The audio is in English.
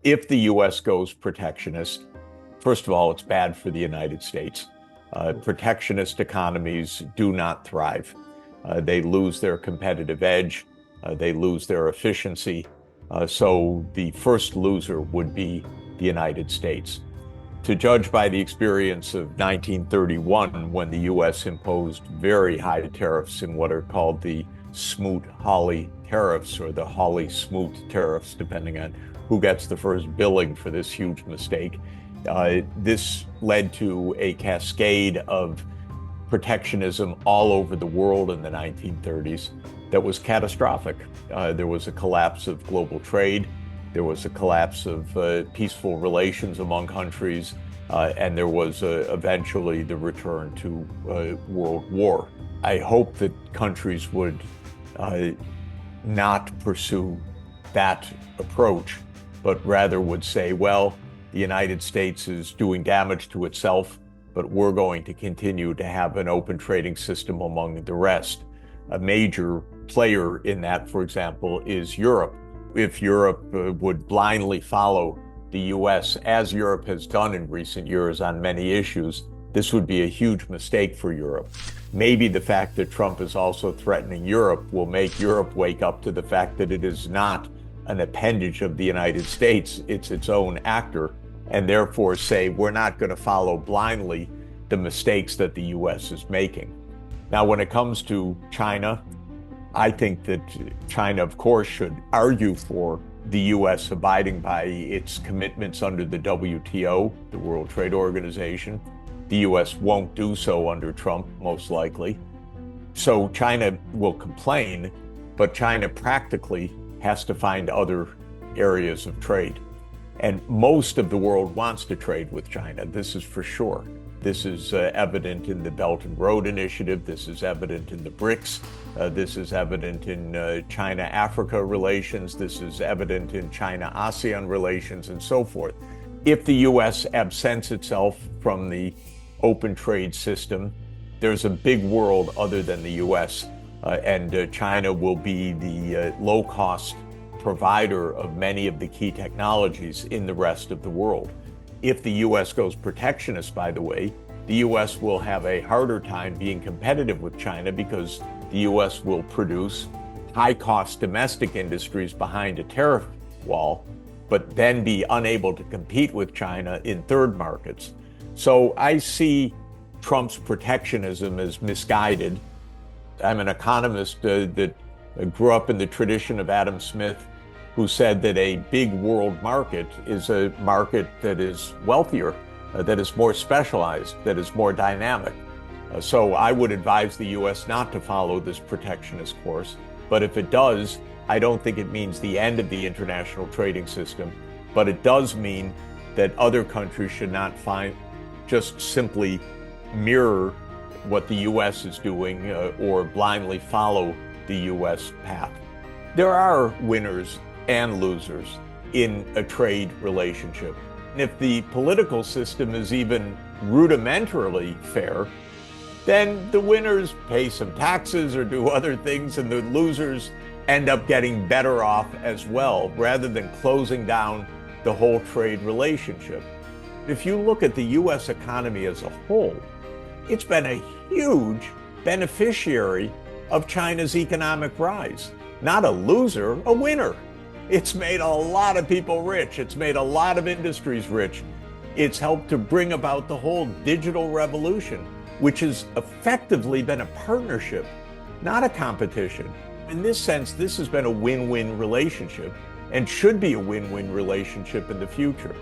If the U.S. goes protectionist, first of all, it's bad for the United States. Protectionist economies do not thrive. They lose their competitive edge. They lose their efficiency. So the first loser would be the United States. To judge by the experience of 1931, when the U.S. imposed very high tariffs in what are called the Smoot-Hawley tariffs, or the Hawley-Smoot tariffs, depending on who gets the first billing for this huge mistake. This led to a cascade of protectionism all over the world in the 1930s that was catastrophic. There was a collapse of global trade. There was a collapse of peaceful relations among countries, and there was eventually the return to World War. I hope that countries would not pursue that approach, but rather would say, well, the United States is doing damage to itself, but we're going to continue to have an open trading system among the rest. A major player in that, for example, is Europe. If Europe would blindly follow the US, as Europe has done in recent years on many issues, this would be a huge mistake for Europe. Maybe the fact that Trump is also threatening Europe will make Europe wake up to the fact that it is not an appendage of the United States, it's its own actor, and therefore say, we're not going to follow blindly the mistakes that the US is making. Now, when it comes to China, I think that China, of course, should argue for the US abiding by its commitments under the WTO, the World Trade Organization. The US won't do so under Trump, most likely. So China will complain, but China practically has to find other areas of trade. And most of the world wants to trade with China, this is for sure. This is evident in the Belt and Road Initiative. This is evident in the BRICS. This is evident in China-Africa relations. This is evident in China-ASEAN relations and so forth. If the U.S. absents itself from the open trade system, there's a big world other than the U.S., and China will be the low-cost provider of many of the key technologies in the rest of the world. If the U.S. goes protectionist, by the way, the U.S. will have a harder time being competitive with China because the U.S. will produce high-cost domestic industries behind a tariff wall, but then be unable to compete with China in third markets. So I see Trump's protectionism as misguided. I'm an economist that grew up in the tradition of Adam Smith, who said that a big world market is a market that is wealthier, that is more specialized, that is more dynamic. So I would advise the U.S. not to follow this protectionist course. But if it does, I don't think it means the end of the international trading system. But it does mean that other countries should not just simply mirror what the U.S. is doing or blindly follow the U.S. path. There are winners and losers in a trade relationship. And if the political system is even rudimentarily fair, then the winners pay some taxes or do other things, and the losers end up getting better off as well, rather than closing down the whole trade relationship. If you look at the U.S. economy as a whole, it's been a huge beneficiary of China's economic rise. Not a loser, a winner. It's made a lot of people rich. It's made a lot of industries rich. It's helped to bring about the whole digital revolution, which has effectively been a partnership, not a competition. In this sense, this has been a win-win relationship and should be a win-win relationship in the future.